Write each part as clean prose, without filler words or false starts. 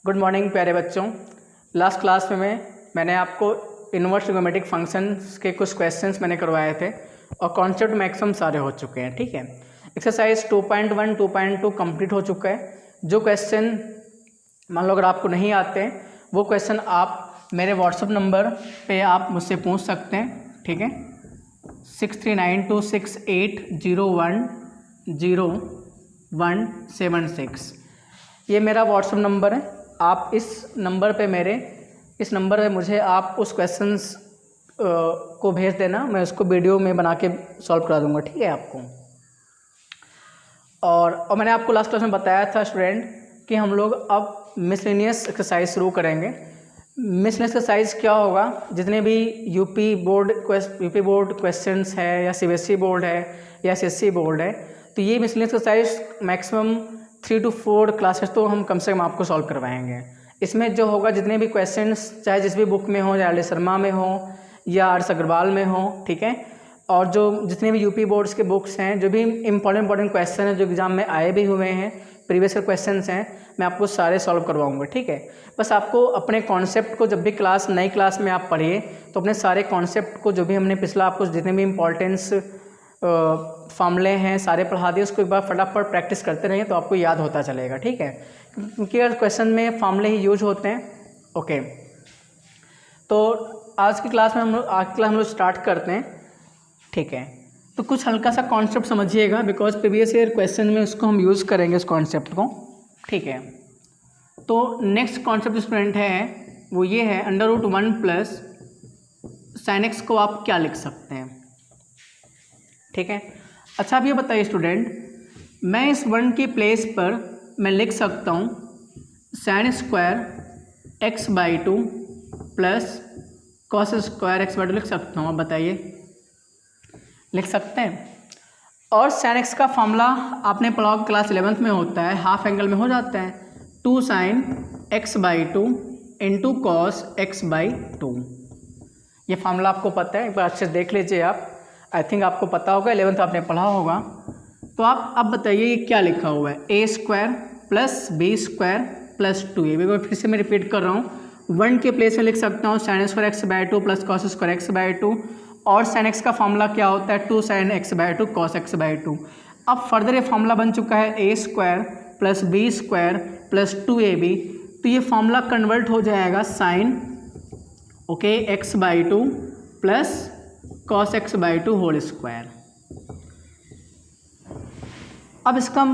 Good morning प्यारे बच्चों। Last class में मैंने आपको इनवर्स ट्रिग्नोमेट्रिक फंक्शंस के कुछ क्वेश्चंस मैंने करवाए थे और कॉन्सेप्ट मैक्सिमम सारे हो चुके हैं। ठीक है, एक्सरसाइज 2.1 2.2 कंप्लीट हो चुका है। जो क्वेश्चन मान लो अगर आपको नहीं आते हैं वो क्वेश्चन आप मेरे व्हाट्सअप नंबर पे आप मुझसे पूछ सकते हैं। ठीक है, 639268010176 ये मेरा व्हाट्सअप नंबर है। आप इस नंबर पे मुझे आप उस क्वेश्चंस को भेज देना, मैं उसको वीडियो में बना के सॉल्व करा दूंगा। ठीक है आपको। और मैंने आपको लास्ट क्लास में बताया था स्टूडेंट कि हम लोग अब मिसलेनियस एक्सरसाइज शुरू करेंगे। मिसलेनियस एक्सरसाइज क्या होगा, जितने भी यूपी बोर्ड क्वेश्चंस है या सीबीएसई बोर्ड है या एसएससी बोर्ड है, तो ये miscellaneous exercise maximum 3 to 4 classes तो हम कम से कम आपको सॉल्व करवाएंगे। इसमें जो होगा जितने भी क्वेश्चंस चाहे जिस भी बुक में हो, या एल शर्मा में हो या आर अग्रवाल में हो, ठीक है, और जो जितने भी यूपी बोर्ड्स के बुक्स हैं, जो भी इंपॉर्टेंट क्वेश्चन हैं जो एग्जाम में आए भी हुए हैं, प्रीवियस ईयर क्वेश्चंस हैं, मैं आपको सारे सॉल्व करवाऊंगा। ठीक है, बस आपको अपने कॉन्सेप्ट को जब भी नई क्लास में आप पढ़िए तो अपने सारे कॉन्सेप्ट को जो भी हमने पिछला आपको जितने भी इम्पोर्टेंस फॉर्मूले हैं सारे पढ़ा दिए, उसको एक बार फटाफट प्रैक्टिस करते रहिए तो आपको याद होता चलेगा। ठीक है, क्योंकि अगर क्वेश्चन में फॉर्मूले ही यूज होते हैं। ओके, तो आज की क्लास में हम लोग स्टार्ट करते हैं। ठीक है, तो कुछ हल्का सा कॉन्सेप्ट समझिएगा, बिकॉज प्रीवियस ईयर क्वेश्चन में उसको हम यूज़ करेंगे, उस कॉन्सेप्ट को। ठीक है, तो नेक्स्ट कॉन्सेप्ट स्टूडेंट है वो ये है, √1 प्लस sin x को आप क्या लिख सकते हैं। ठीक है, अच्छा अब ये बताइए स्टूडेंट, मैं इस 1 की प्लेस पर मैं लिख सकता हूँ sin square x/2 plus cos square x/2 लिख सकता हूँ। आप बताइए, लिख सकते हैं। और sin x का फॉर्मूला आपने पढ़ा होगा, क्लास 11th में होता है, हाफ एंगल में हो जाता है 2 sin x/2 into cos x/2। ये फार्मूला आपको पता है, एक बार अच्छे से देख लीजिए आप। आई थिंक आपको पता होगा, 11th आपने पढ़ा होगा। तो आप अब बताइए ये क्या लिखा हुआ है, a square plus B square plus 2a। फिर से मैं रिपीट कर रहा हूँ, 1 के प्लेस में लिख सकता हूँ sin square x/2 plus cos square x/2, और sin x का फॉर्मूला क्या होता है 2 sin x/2 cos x/2। अब फर्दर ये फॉर्मूला बन चुका है a square plus B square plus 2ab, तो ये फॉर्मूला कन्वर्ट हो जाएगा sin x/2 plus cos x/2 whole square. अब इसका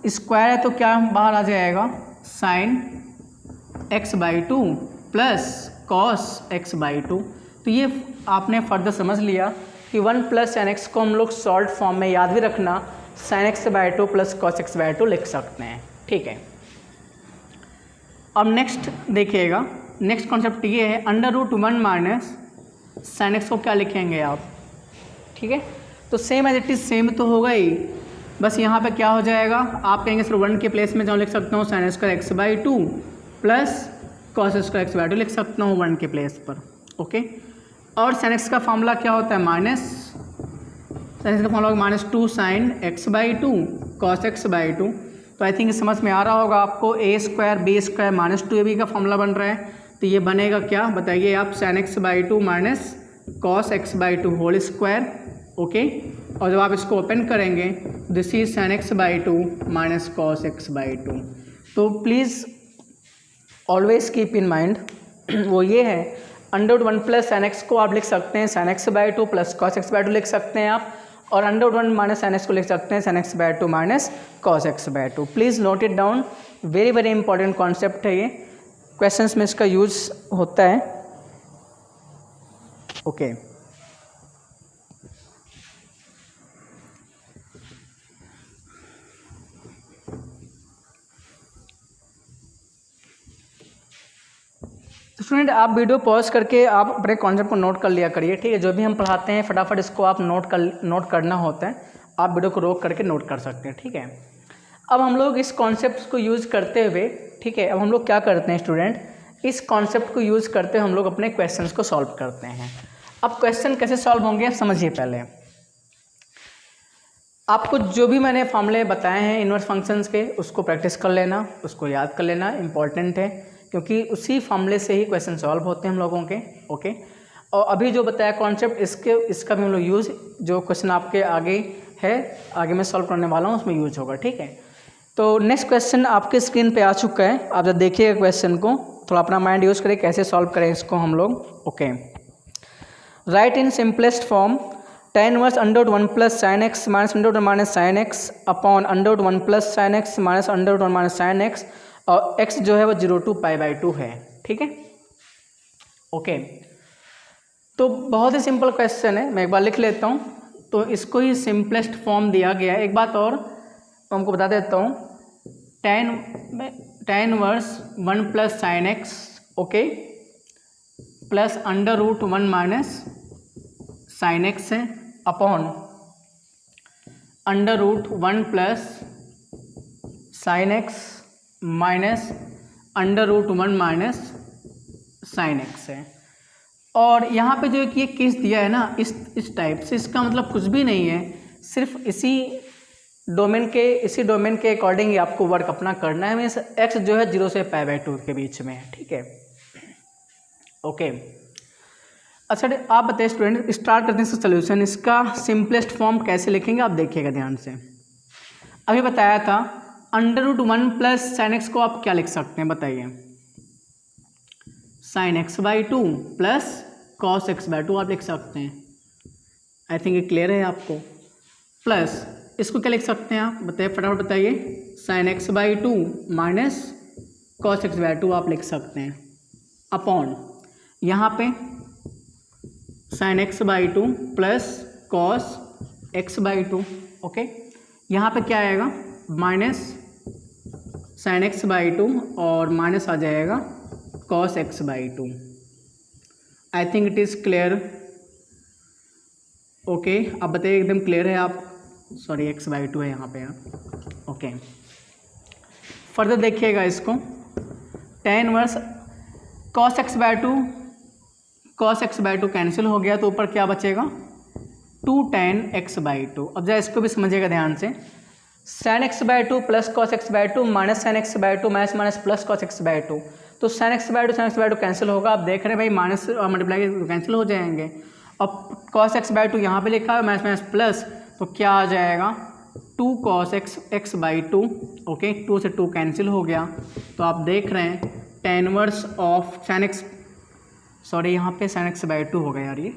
स्क्वायर है तो क्या बाहर आ जाएगा sin x/2 plus cos x/2। तो ये आपने फर्दर समझ लिया कि 1 प्लस sin x को हम लोग शॉर्ट फॉर्म में याद भी रखना sin x/2 plus cos x/2 लिख सकते हैं। ठीक है, अब नेक्स्ट देखिएगा, नेक्स्ट कॉन्सेप्ट ये है, √1 माइनस sin x को क्या लिखेंगे आप। ठीक है, तो same as it is same तो होगा ही, बस यहाँ पे क्या हो जाएगा, आप कहेंगे सिर्फ 1 के प्लेस में जो लिख सकता हूँ sin square x/2 plus cos square x/2 लिख सकता हूँ 1 के प्लेस पर। ओके, और sin x का फॉर्मूला क्या होता है, sin x का formula -2 sin x/2 cos x/2। तो आई थिंक समझ में आ रहा होगा आपको, a square B square -2ab का फॉर्मूला बन रहा है, तो ये बनेगा क्या बताइए आप, sin x/2 minus cos x/2 whole square. Okay, और जब आप इसको ओपन करेंगे this is sin x/2 minus cos x/2। तो please always keep in mind वो ये है, √1 प्लस sin x को आप लिख सकते हैं sin x/2 plus cos x/2 लिख सकते हैं आप, और √1 माइनस sin x को लिख सकते हैं sin x/2 minus cos x/2। Please note it down, very important concept है ये, क्वेश्चंस में इसका यूज होता है। ओके, तो स्टूडेंट आप वीडियो पॉज करके आप अपने कॉन्सेप्ट को नोट कर लिया करिए। ठीक है, जो भी हम पढ़ाते हैं फटाफट इसको आप नोट करना होता है, आप वीडियो को रोक करके नोट कर सकते हैं। ठीक है, अब हम लोग इस कॉन्सेप्ट को यूज़ करते हुए, ठीक है, अब हम लोग क्या करते हैं स्टूडेंट, इस कॉन्सेप्ट को यूज़ करते हुए हम लोग अपने क्वेश्चंस को सॉल्व करते हैं। अब क्वेश्चन कैसे सॉल्व होंगे आप समझिए। पहले आपको जो भी मैंने फॉर्मूले बताए हैं इनवर्स फंक्शंस के, उसको प्रैक्टिस कर लेना, उसको याद कर लेना, इंपॉर्टेंट है, क्योंकि उसी फॉर्मूले से ही क्वेश्चन सॉल्व होते हैं हम लोगों के। ओके, और अभी जो बताया कॉन्सेप्ट इसका भी हम लोग यूज़, जो क्वेश्चन आपके आगे है, आगे मैं सॉल्व करने वाला हूँ, उसमें यूज होगा। ठीक है, तो नेक्स्ट क्वेश्चन आपके स्क्रीन पे आ चुका है। आप जब देखिएगा क्वेश्चन को, थोड़ा अपना माइंड यूज़ करें कैसे सॉल्व करें इसको हम लोग। Okay, write in simplest form tan inverse under root 1 plus sine x minus under root minus sine x upon under root 1 plus sine x minus under root minus sine x, और x जो है वो 0 to π/2 है। ठीक है, okay, तो बहुत ही सिंपल क्वेश्चन है, मैं एक बार लिख लेता हूँ। तो इसको ही सिंपलेस्ट फॉर्म दिया गया है। एक बात और तो हमको बता देता हूँ, tan inverse 1 plus sine x, okay, plus under root 1 minus sine x है upon under root 1 plus sine x minus under root 1 minus sine x है। और यहाँ पे जो ये केस दिया है ना, इस टाइप से, इसका मतलब कुछ भी नहीं है, सिर्फ इसी डोमेन के अकॉर्डिंग ही आपको वर्क अपना करना है। मीन्स एक्स जो है 0 से π/2 के बीच में है। ठीक है, ओके, अच्छा आप बताइए स्टूडेंट, स्टार्ट करते हैं इसका सोल्यूशन। इसका सिंपलेस्ट फॉर्म कैसे लिखेंगे आप देखिएगा ध्यान से। अभी बताया था under root 1 plus sine x को आप क्या लिख सकते हैं बताइए, sign x/2 plus cos x/2 आप लिख सकते हैं। आई थिंक ये क्लियर है आपको। प्लस इसको क्या लिख सकते हैं आप बताइए, फटाफट बताइए, sign x/2 minus cos x/2 आप लिख सकते हैं अपॉन यहाँ पे sign x/2 plus cos x/2। Okay, यहाँ पे क्या आएगा, माइनस साइन x/2 और माइनस आ जाएगा cos x/2। I think it is clear. Okay, अब बताइए एकदम क्लियर है आप, सॉरी x/2 है यहाँ पे आप। ओके, फर्दर देखिएगा इसको, tan inverse cos x/2 cancel हो गया, तो ऊपर क्या बचेगा, 2 tan x/2। अब जरा इसको भी समझिएगा ध्यान से, sin x/2 plus cos x/2 minus sin x/2 minus minus plus cos x/2, तो sin x/2 कैंसिल होगा। आप देख रहे हैं भाई, माइनस और मल्टीप्लाई कैंसिल हो जाएंगे। अब cos x/2 यहाँ पे लिखा है, माइनस माइनस प्लस, तो क्या आ जाएगा 2 cos x/2। ओके, 2 से 2 कैंसिल हो गया, तो आप देख रहे हैं tan inverse of sin x, sorry यहाँ पे sin x/2 हो गया यार, ये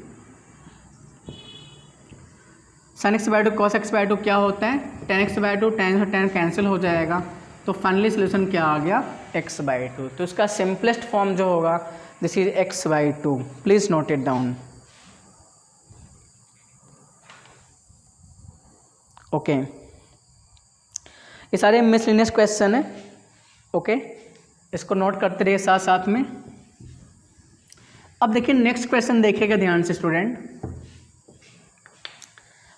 sin x/2 cos x/2 क्या होता है, tan x/2, tan से tan कैंसिल हो जाएगा, तो फाइनली सोल्यूशन क्या आ गया, x/2। तो इसका सिंपलेस्ट फॉर्म जो होगा, this is x/2। Please note it down. Okay, ये सारे मिसलिनियस क्वेश्चन है। ओके, इसको नोट करते रहिए साथ साथ में। अब देखिए नेक्स्ट क्वेश्चन देखिएगा ध्यान से स्टूडेंट,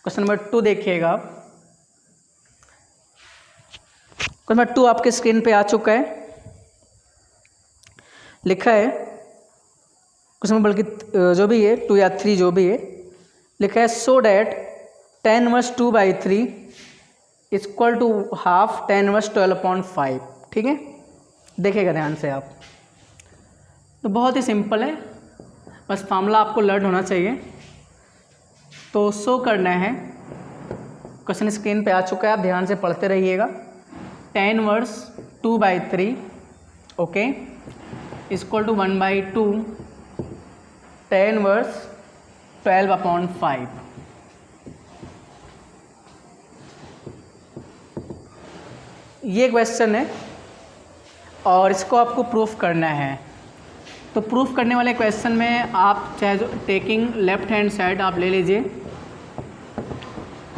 क्वेश्चन नंबर 2 देखिएगा आप। क्वेश्चन नंबर 2 आपके स्क्रीन पे आ चुका है, लिखा है क्वेश्चन नंबर, बल्कि जो भी है 2 या 3 जो भी है, लिखा है so that tan inverse 2/3 equal to half tan inverse 12/5। ठीक है, देखिएगा ध्यान से आप, तो बहुत ही सिंपल है, बस फार्मूला आपको लर्न होना चाहिए। तो शो करना है, क्वेश्चन स्क्रीन पे आ चुका है, आप ध्यान से पढ़ते रहिएगा। tan inverse 2/3 okay equal to 1/2 tan inverse 12/5। ये क्वेश्चन है और इसको आपको प्रूफ करना है। तो प्रूफ करने वाले क्वेश्चन में आप चाहे जो टेकिंग लेफ्ट हैंड साइड आप ले लीजिए,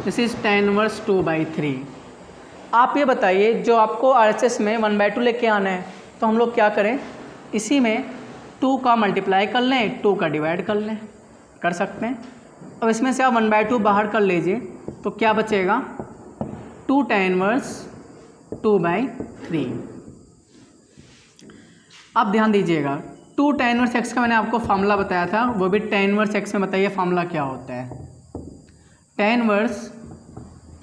दिस इज tan इनवर्स 2/3। आप ये बताइए, जो आपको RHS में 1/2 लेके आना है, तो हम लोग क्या करें, इसी में 2 का मल्टीप्लाई कर लें, 2 का डिवाइड कर लें, कर सकते हैं। अब इसमें से आप 1/2 बाहर कर लीजिए, तो क्या बचेगा, 2 tan इनवर्स 2/3। अब ध्यान दीजिएगा, 2 tan इनवर्स x का मैंने आपको फार्मूला बताया था, वो भी tan इनवर्स x में बताइए फार्मूला क्या होता है, tan inverse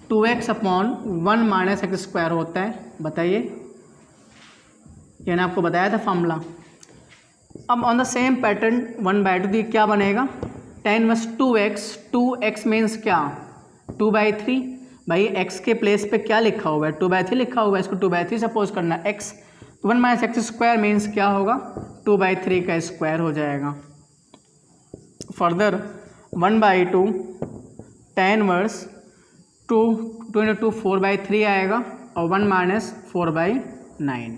2x/1 minus x² होता है। बताइए ये मैंने आपको बताया था फॉर्मूला। अब ऑन द सेम पैटर्न 1/2 तो क्या बनेगा, 10 - 2x मीन्स क्या 2/3। भाई x के प्लेस पे क्या लिखा हुआ है 2/3 लिखा हुआ है, इसको 2/3 सपोज करना है x, तो 1 - x² मीन्स क्या होगा 2/3 का स्क्वायर हो जाएगा। फर्दर 1/2 tan इनवर्स 2 × 2 4/3 आएगा और 1 - 4/9,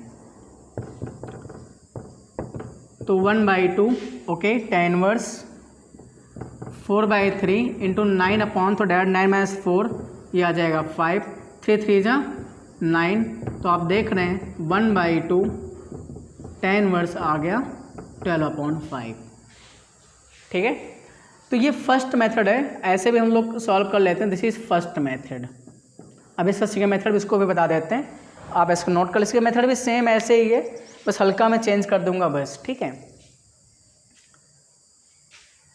तो 1/2 okay tan inverse 4/3 into 9 upon, तो डायरेक्ट 9 - 4 ये आ जाएगा 5, 3 3 जा 9, तो आप देख रहे हैं 1/2 tan इनवर्स आ गया 12/5। ठीक है, तो ये फर्स्ट मेथड है, ऐसे भी हम लोग सॉल्व कर लेते हैं, दिस इज़ फर्स्ट मेथड। अब इसका सेकंड मेथड भी इसको भी बता देते हैं, आप इसको नोट कर, इसका मेथड भी सेम ऐसे ही है, बस हल्का मैं चेंज कर दूंगा बस। ठीक है,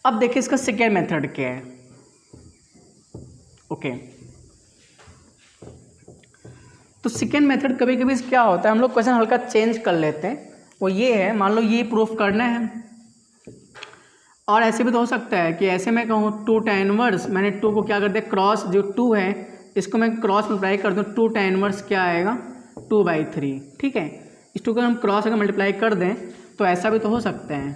अब देखिए इसका सेकेंड मेथड क्या है। ओके, तो सेकेंड मेथड कभी कभी क्या होता है, हम लोग क्वेश्चन हल्का चेंज कर लेते हैं, वो ये है, मान लो ये प्रूफ करना है, और ऐसे भी तो हो सकता है कि ऐसे मैं कहूँ 2 tan इनवर्स, मैंने 2 को क्या कर दिया क्रॉस, जो 2 है इसको मैं क्रॉस मल्टीप्लाई कर दूँ, 2 tan इनवर्स क्या आएगा 2/3। ठीक है, इस 2 को हम क्रॉस अगर मल्टीप्लाई कर दें तो ऐसा भी तो हो सकता है,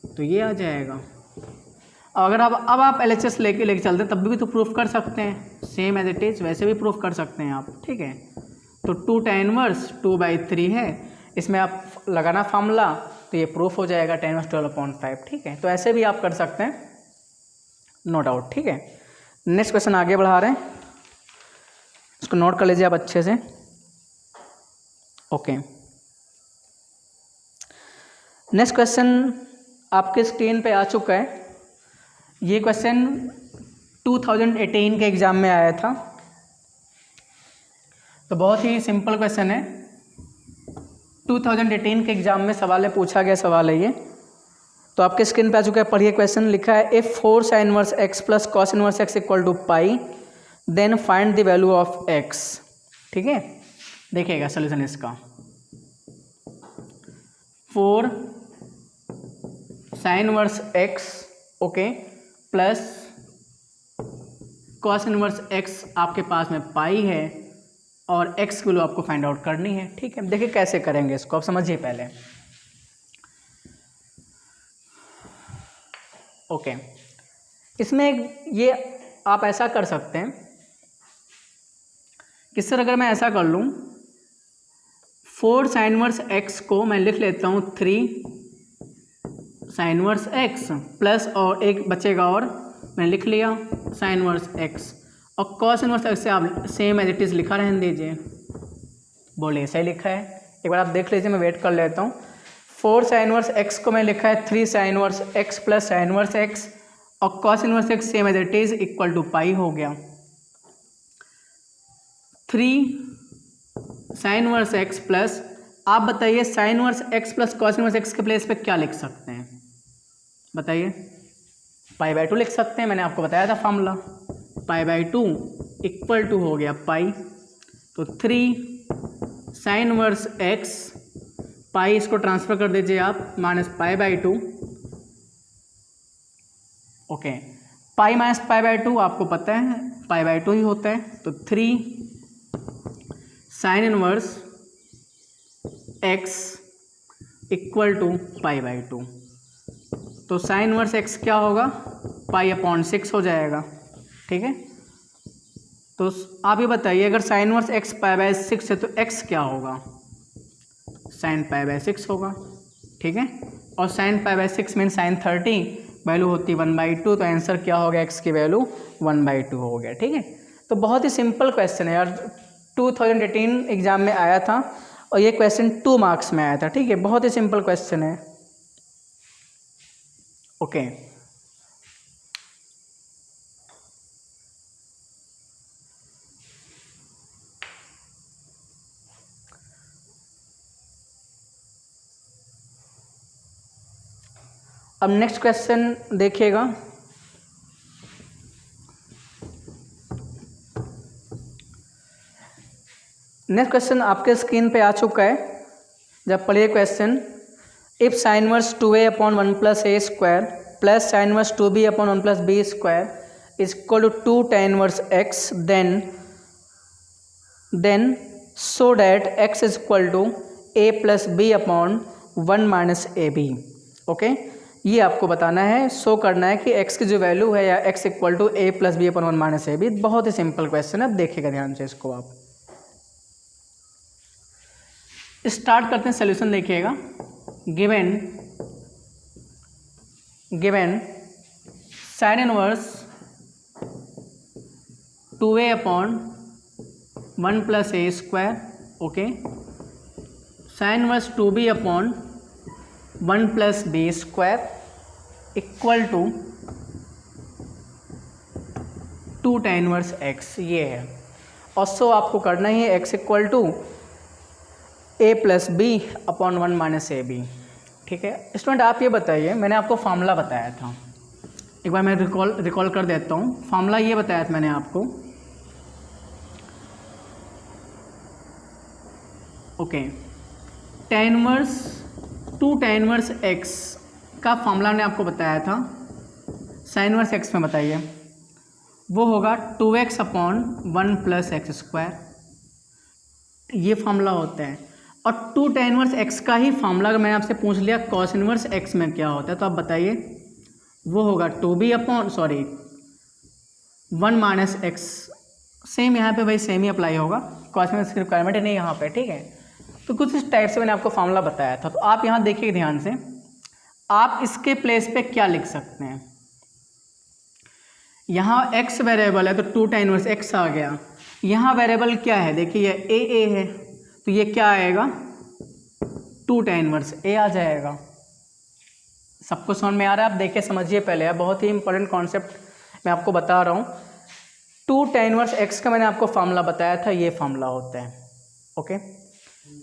तो ये आ जाएगा। अगर अब आप LHS लेके चलते हैं तब भी तो प्रूफ कर सकते हैं, सेम एज इट इज़ वैसे भी प्रूफ कर सकते हैं आप। ठीक है, तो 2 tan इनवर्स 2/3 है, इसमें आप लगाना फार्मूला, तो ये प्रूफ हो जाएगा tan इनवर्स 12/5। ठीक है, तो ऐसे भी आप कर सकते हैं, नो डाउट। ठीक है, नेक्स्ट क्वेश्चन आगे बढ़ा रहे हैं, इसको नोट कर लीजिए आप अच्छे से। ओके, नेक्स्ट क्वेश्चन आपके स्क्रीन पे आ चुका है। ये क्वेश्चन 2018 के एग्ज़ाम में आया था, तो बहुत ही सिंपल क्वेश्चन है, 2018 के एग्ज़ाम में सवाल है, पूछा गया सवाल है ये, तो आपके स्क्रीन पे आ चुका है, पढ़िए क्वेश्चन। लिखा है if 4 sin inverse x plus cos inverse x equal to pi, then find the value of x। ठीक है, देखिएगा सोल्यूशन इसका, 4 sin inverse x okay plus cos inverse x आपके पास में पाई है, और x की वैल्यू आपको फाइंड आउट करनी है। ठीक है, देखिए कैसे करेंगे इसको, आप समझिए पहले। ओके, इसमें ये आप ऐसा कर सकते हैं कि सर अगर मैं ऐसा कर लूँ, 4 sin इनवर्स x को मैं लिख लेता हूँ 3 sin इनवर्स x प्लस, और एक बचेगा और मैंने लिख लिया sin इनवर्स x, और cos इनवर्स x से आप सेम एज इट इज़ लिखा रहने दीजिए। बोलिए सही लिखा है, एक बार आप देख लीजिए, मैं वेट कर लेता हूँ। 4 sin इनवर्स x को मैं लिखा है 3 sin inverse x plus sin inverse x, और cos inverse x same as it is equal to pi हो गया। 3 sin इनवर्स x प्लस, आप बताइए sin inverse x plus cos inverse x के प्लेस पे क्या लिख सकते हैं, बताइए। पाई/2 लिख सकते हैं, मैंने आपको बताया था फॉर्मूला, पाई/2 इक्वल टू हो गया पाई, तो 3 sin इनवर्स x, पाई इसको ट्रांसफर कर दीजिए आप, माइनस पाई/2 ओके, पाई माइनस पाई/2 आपको पता है पाई/2 ही होता है, तो 3 sin inverse x equal to पाई/2, तो sin इनवर्स x क्या होगा पाई/6 हो जाएगा। ठीक है, तो आप ये बताइए अगर sin इनवर्स x पाई/6 है तो x क्या होगा, sin पाई/6 होगा। ठीक है, और sin पाई/6 मीन sin 30, वैल्यू होती 1/2, तो आंसर क्या हो गया, x की वैल्यू 1/2 हो गया। ठीक है, तो बहुत ही सिंपल क्वेश्चन है यार, 2018 एग्जाम में आया था, और ये क्वेश्चन 2 मार्क्स में आया था। ठीक है, बहुत ही सिंपल क्वेश्चन है। ओके, अब नेक्स्ट क्वेश्चन देखिएगा, नेक्स्ट क्वेश्चन आपके स्क्रीन पे आ चुका है, जब पढ़िए question. If sine inverse 2a upon 1 plus a square plus sine inverse 2b upon 1 plus b square is equal to 2 tan inverse x, then so that x is equal to a plus b upon 1 minus A b. Okay, ये आपको बताना है, show करना है कि x की जो value है या x equal to a plus B upon 1 minus A B. बहुत ही सिंपल क्वेश्चन है, अब देखिएगा ध्यान से इसको। आप स्टार्ट करते हैं, सोल्यूशन देखिएगा। Given sine inverse 2a upon 1 plus A square, okay, sine inverse 2b upon 1 plus B square equal to 2 tan inverse x, ये है। और सो आपको करना ही है x equal to a plus B upon 1 minus A B. ठीक है student, आप ये बताइए, मैंने आपको फार्मूला बताया था, एक बार मैं रिकॉल कर देता हूँ। फार्मूला ये बताया था मैंने आपको, okay, tan inverse 2 tan inverse x का फार्मूला ने आपको बताया था, साइन इनवर्स x में बताइए, वो होगा 2x upon 1 plus x square, ये फार्मूला होता है। और 2 tan इनवर्स x का ही फार्मूला अगर मैंने आपसे पूछ लिया cos इनवर्स x में क्या होता है, तो आप बताइए, वो होगा 2b upon 1 minus x. Same यहाँ पे भाई सेम ही अप्लाई होगा, cos इनवर्स की रिक्वायरमेंट नहीं यहाँ पे, ठीक है। तो कुछ इस टाइप से मैंने आपको फार्मूला बताया था। तो आप यहाँ देखिए ध्यान से, आप इसके प्लेस पे क्या लिख सकते हैं। यहाँ x वेरिएबल है तो 2 tan इनवर्स x आ गया। यहाँ वेरिएबल क्या है, देखिए ये a है, तो ये क्या आएगा, 2 tan इनवर्स a आ जाएगा। सबको समझ में आ रहा है? आप देखिए समझिए पहले, है बहुत ही इंपॉर्टेंट कॉन्सेप्ट मैं आपको बता रहा हूँ। 2 tan इनवर्स x का मैंने आपको फार्मूला बताया था, ये फार्मूला होता है। ओके,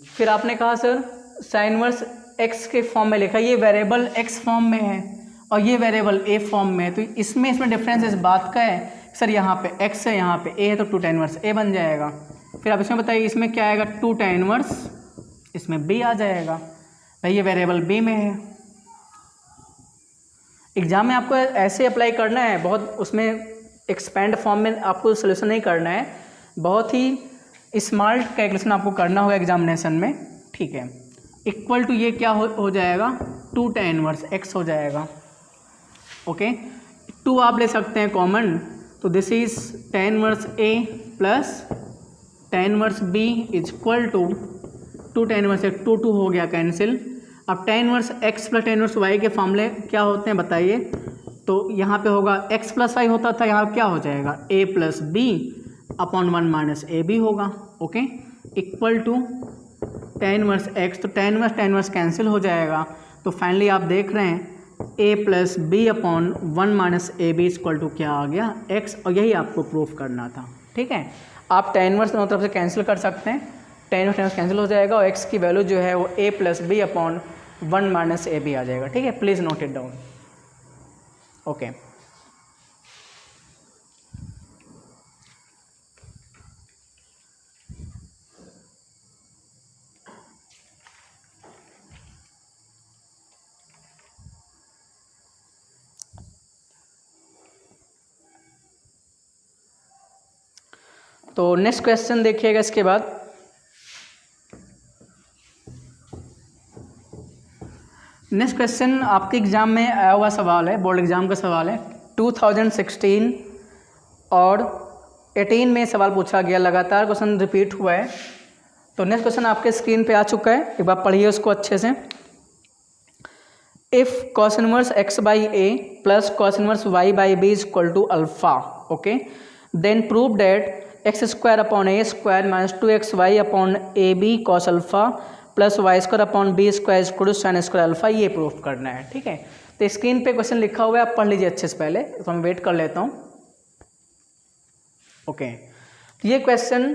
फिर आपने कहा सर साइन इनवर्स x के फॉर्म में लिखा, ये वेरिएबल x फॉर्म में है और ये वेरिएबल a फॉर्म में है, तो इसमें डिफरेंस इस बात का है सर, यहाँ पे x है यहाँ पे a है, तो 2 tan इनवर्स a बन जाएगा। फिर आप इसमें बताइए, इसमें क्या आएगा, 2 tan इनवर्स, इसमें b आ जाएगा, भाई ये वेरिएबल b में है। एग्जाम में आपको ऐसे अप्लाई करना है, बहुत उसमें एक्सपेंड फॉर्म में आपको सोल्यूशन नहीं करना है, बहुत ही स्मार्ट कैलकुलेशन आपको करना होगा एग्जामिनेशन में, ठीक है। इक्वल टू ये क्या हो जाएगा, 2 tan इनवर्स x हो जाएगा। ओके, 2 आप ले सकते हैं कॉमन, तो this is tan inverse a plus tan inverse b is equal to 2 tan inverse 2 हो गया कैंसिल। अब tan inverse x plus tan inverse y के फॉर्मूले क्या होते हैं बताइए, तो यहाँ पे होगा x प्लस y होता था, यहाँ क्या हो जाएगा a plus B upon 1 minus A b होगा। Okay, equal to tan inverse x, तो tan इनवर्स कैंसिल हो जाएगा, तो फाइनली आप देख रहे हैं a plus B upon 1 minus A b equal to क्या आ गया, x, और यही आपको प्रूफ करना था। ठीक है, आप tan इनवर्स दोनों तरफ से कैंसिल कर सकते हैं, tan इनवर्स कैंसिल हो जाएगा और x की वैल्यू जो है वो a plus B upon 1 minus A b आ जाएगा। ठीक है, please note it down. Okay, तो नेक्स्ट क्वेश्चन देखिएगा इसके बाद। नेक्स्ट क्वेश्चन आपके एग्ज़ाम में आया हुआ सवाल है, बोर्ड एग्ज़ाम का सवाल है। 2016 और 18 में सवाल पूछा गया, लगातार क्वेश्चन रिपीट हुआ है। तो नेक्स्ट क्वेश्चन आपके स्क्रीन पे आ चुका है, एक बार पढ़िए उसको अच्छे से। If cos inverse x by a plus cos inverse y by b is equal to alpha, okay, then prove that X square upon A square minus 2xy upon A B cos alpha plus Y square upon B square equal to sine square alpha, ये proof करना है। ठीक है, तो screen पे question लिखा हुआ है, आप पढ़ लीजिए अच्छे से पहले, तो मैं वेट कर लेता हूँ। ओके, तो ये क्वेश्चन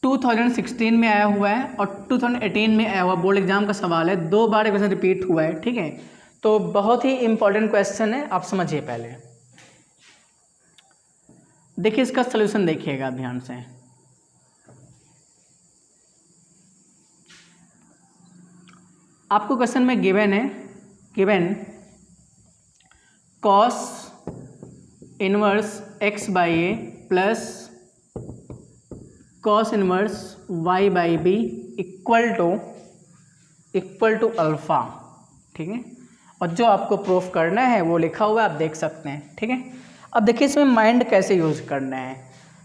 2016 में आया हुआ है और 2018 में आया हुआ बोर्ड एग्जाम का सवाल है, 2 बार क्वेश्चन रिपीट हुआ है। ठीक है, तो बहुत ही इंपॉर्टेंट क्वेश्चन है, आप समझिए पहले। देखिए इसका सोल्यूशन देखिएगा ध्यान से। आपको क्वेश्चन में given cos inverse X by A plus cos inverse Y by B equal to alpha, ठीक है। और जो आपको प्रूफ करना है वो लिखा हुआ है, आप देख सकते हैं, ठीक है। अब देखिए इसमें माइंड कैसे यूज़ करना है।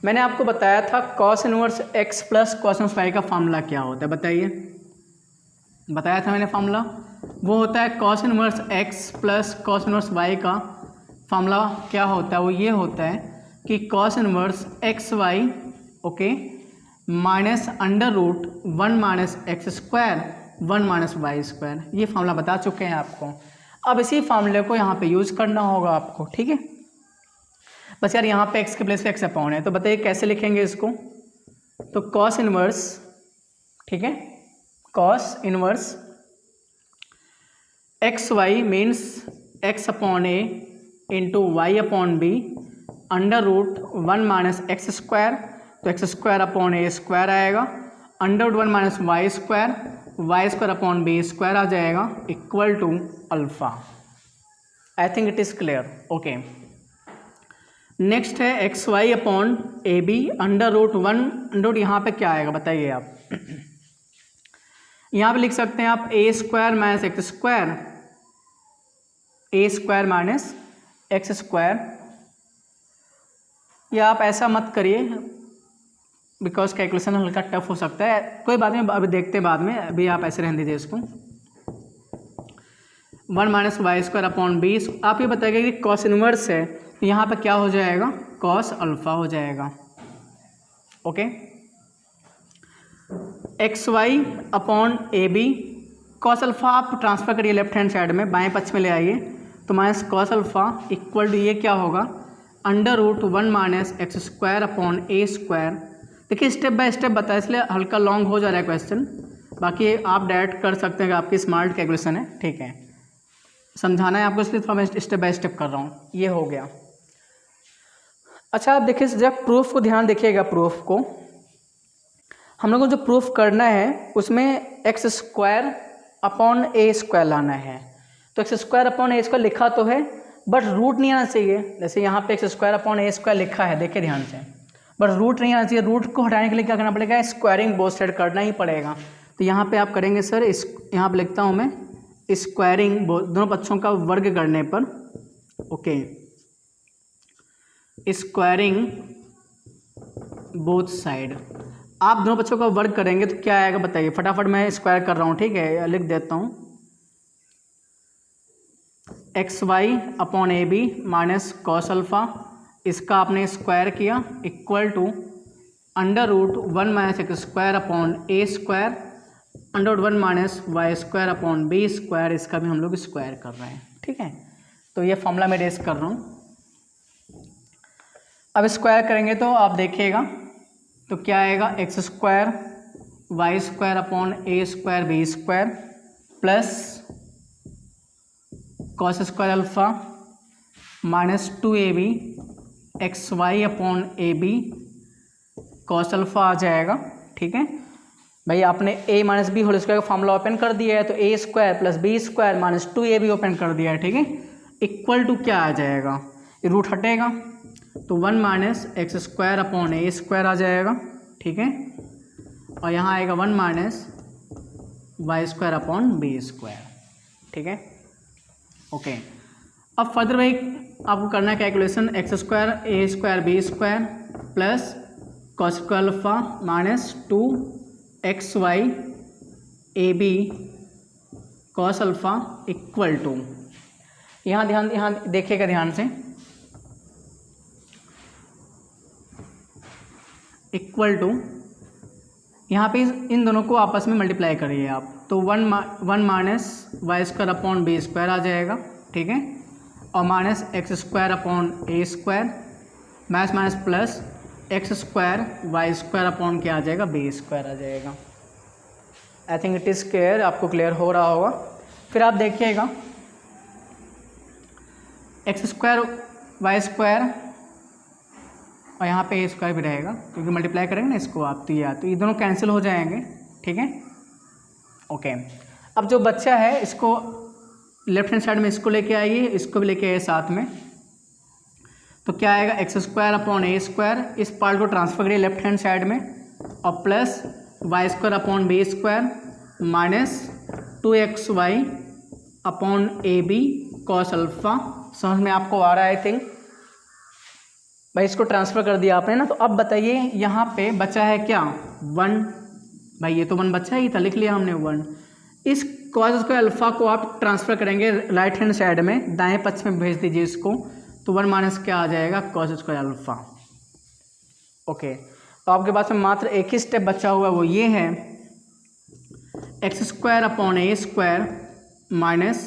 मैंने आपको बताया था cos inverse X plus cos inverse Y का फार्मूला क्या होता है, बताइए। बताया था मैंने फार्मूला, वो होता है cos inverse X plus cos inverse Y का फार्मूला क्या होता है, वो ये होता है कि cos inverse x Y okay minus under root 1 minus x square 1 minus Y square. ये फार्मूला बता चुके हैं आपको। अब इसी फार्मूले को यहाँ पे यूज़ करना होगा आपको, ठीक है। बस यार यहाँ पे एक्स के प्लेस पे एक्स अपॉन है, तो बताइए कैसे लिखेंगे इसको। तो कॉस इनवर्स, ठीक है, cos inverse x y means x upon a into y upon b under root 1 minus x square, तो एक्स स्क्वायर अपॉन ए स्क्वायर आएगा, under root 1 minus Y square upon B square आ जाएगा equal to alpha. I think it is clear, okay. Next है x Y upon ए b under root 1 under root, यहाँ पे क्या आएगा बताइए आप। यहाँ पे लिख सकते हैं आप ए square minus x square, A square minus x square, या आप ऐसा मत करिए बिकॉज कैलकुलेशन हल्का टफ हो सकता है, कोई बात नहीं, अभी देखते हैं बाद में, अभी आप ऐसे रहने दीजिए इसको। 1 minus Y square upon B, आप ये बताइएगा कि कॉस इनवर्स है, तो यहाँ पे क्या हो जाएगा, कॉस अल्फ़ा हो जाएगा, okay. X Y upon A B, cos alpha आप ट्रांसफ़र करिए लेफ्ट हैंड साइड में, बाएं पक्ष में ले आइए, तो minus cos alpha equal to ये क्या होगा, under root 1 minus x square upon ए स्क्वायर। देखिए स्टेप बाय स्टेप बताया, इसलिए हल्का लॉन्ग हो जा रहा है क्वेश्चन, बाकी आप डायरेक्ट कर सकते हैं कि आपकी स्मार्ट कैलकुलेशन है, ठीक है। समझाना है आपको इसलिए थोड़ा मैं स्टेप बाय स्टेप कर रहा हूँ। ये हो गया। अच्छा आप देखिए जब प्रूफ को ध्यान देखिएगा, प्रूफ को हम लोग को जो प्रूफ करना है उसमें एक्स स्क्वायर अपॉन ए स्क्वायर लाना है। तो एक्स स्क्वायर अपॉन ए स्क्वायर लिखा तो है बट रूट नहीं आना चाहिए। जैसे यहाँ पे एक्स स्क्वायर अपॉन ए स्क्वायर लिखा है, देखिए ध्यान से, बट रूट नहीं आना चाहिए। रूट को हटाने के लिए क्या करना पड़ेगा, स्क्वायरिंग बोथ साइड करना ही पड़ेगा। तो यहाँ पे आप करेंगे सर, इस यहाँ पे लिखता हूँ मैं स्क्वायरिंग दोनों पक्षों का वर्ग करने पर, ओके, स्क्वायरिंग बोथ साइड। आप दोनों पक्षों का वर्ग करेंगे तो क्या आएगा बताइए, फटाफट मैं स्क्वायर कर रहा हूँ, ठीक है, लिख देता हूँ। एक्स वाई अपॉन ए बी माइनस कॉस अल्फ़ा, इसका आपने स्क्वायर किया equal to under root 1 minus x square upon A square under root 1 minus Y square upon B square, इसका भी हम लोग स्क्वायर कर रहे हैं, ठीक है। तो ये फॉर्मूला मैं रेस कर रहा हूँ। अब स्क्वायर करेंगे तो आप देखिएगा तो क्या आएगा, x square y square upon A square B square plus cos square alpha minus 2ab x Y upon A B cos alpha आ जाएगा, ठीक है। भाई आपने a minus b whole square का फॉर्मूला ओपन कर दिया है, तो a square plus B square minus 2ab open कर दिया है, ठीक है। इक्वल टू क्या आ जाएगा, ये रूट हटेगा तो 1 माइनस एक्स स्क्वायर अपॉन ए स्क्वायर आ जाएगा, ठीक है। और यहाँ आएगा 1 minus Y square upon B square, ठीक है, ओके। अब फर्दर भाई आपको करना है calculation, X square A square B square plus cos square alpha minus 2 X Y A B cos alpha equal to, यहाँ देखिएगा ध्यान से, इक्वल टू यहाँ पे इन दोनों को आपस में मल्टीप्लाई करिए आप, तो 1 minus Y square upon B square आ जाएगा, ठीक है, और माइनस एक्स स्क्वायर अपॉन ए square minus plus x square y square upon क्या आ जाएगा, बी स्क्वायर आ जाएगा। I think it is clear, आपको क्लियर हो रहा होगा। फिर आप देखिएगा एक्स स्क्वायर वाई स्क्वायर और यहाँ पे ए स्क्वायर भी रहेगा क्योंकि मल्टीप्लाई करेंगे ना इसको आप, तो ये दोनों कैंसिल हो जाएंगे, ठीक है, ओके। अब जो बच्चा है इसको लेफ्ट हैंड साइड में इसको लेके आइए, इसको भी लेके आइए साथ में। तो क्या आएगा, एक्स स्क्वायर अपॉन ए स्क्वायर, इस पार्ट को ट्रांसफर करिए लेफ्ट हैंड साइड में, और plus Y square upon B square minus 2xy upon A B cos alpha. समझ में आपको आ रहा है आई थिंक भाई, इसको ट्रांसफ़र कर दिया आपने ना। तो अब बताइए यहाँ पे बचा है क्या, 1। भाई ये तो 1 बचा ही था, लिख लिया हमने 1। इस कॉस स्क्वायर अल्फ़ा को आप ट्रांसफ़र करेंगे राइट हैंड साइड में, दाएं पक्ष में भेज दीजिए इसको। तो 1 माइनस क्या आ जाएगा, कॉस स्क्वायर अल्फ़ा। ओके, तो आपके पास में मात्र एक ही स्टेप बचा हुआ, वो ये है X square upon A square minus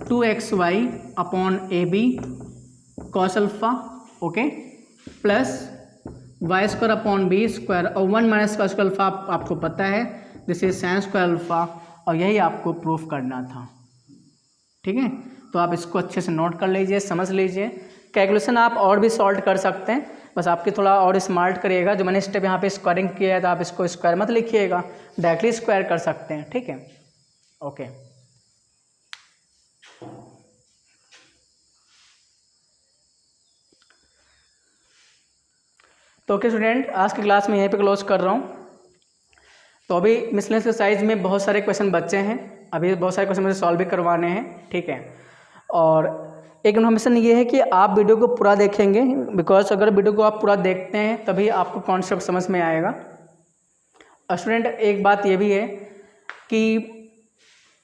2xy upon A B cos alpha, okay, plus Y square upon B square, और 1 माइनस कॉस स्क्वायर अल्फ़ा आपको पता है, this is sine square alpha, और यही आपको प्रूफ करना था। ठीक है, तो आप इसको अच्छे से नोट कर लीजिए, समझ लीजिए। कैलकुलेशन आप और भी सॉल्व कर सकते हैं, बस आपकी थोड़ा और स्मार्ट करिएगा। जो मैंने स्टेप यहाँ पे स्क्वायरिंग किया है, तो आप इसको स्क्वायर मत लिखिएगा, डायरेक्टली स्क्वायर कर सकते हैं। ठीक है, ओके। तो ओके स्टूडेंट, आज की क्लास में यहीं पे क्लोज कर रहा हूँ। तो अभी मिसलेनियस एक्सरसाइज में बहुत सारे क्वेश्चन बचे हैं, अभी बहुत सारे क्वेश्चन मुझे सॉल्व भी करवाने हैं। ठीक है, और एक इन्फॉर्मेशन ये है कि आप वीडियो को पूरा देखेंगे, बिकॉज अगर वीडियो को आप पूरा देखते हैं तभी आपको कॉन्सेप्ट समझ में आएगा। स्टूडेंट एक बात ये भी है कि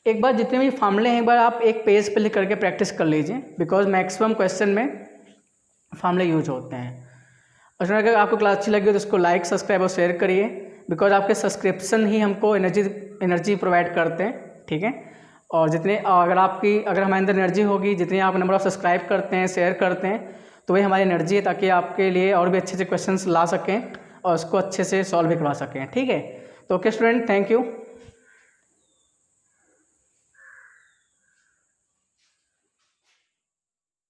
एक बार जितने भी फार्मूले हैं एक बार आप एक पेज पे लिख करके प्रैक्टिस कर लीजिए, बिकॉज मैक्सिमम क्वेश्चन में फार्मूले यूज होते हैं। और स्टूडेंट अगर आपको क्लास अच्छी लगी तो उसको लाइक, सब्सक्राइब और शेयर करिए, बिकॉज आपके सब्सक्रिप्शन ही हमको एनर्जी प्रोवाइड करते हैं। ठीक है, और जितने अगर हमारे अंदर एनर्जी होगी, जितने आप नंबर ऑफ सब्सक्राइब करते हैं, शेयर करते हैं, तो वही हमारी एनर्जी है, ताकि आपके लिए और भी अच्छे अच्छे क्वेश्चंस ला सकें और उसको अच्छे से सॉल्व भी करवा सकें। ठीक है, तो ओके स्टूडेंट, थैंक यू।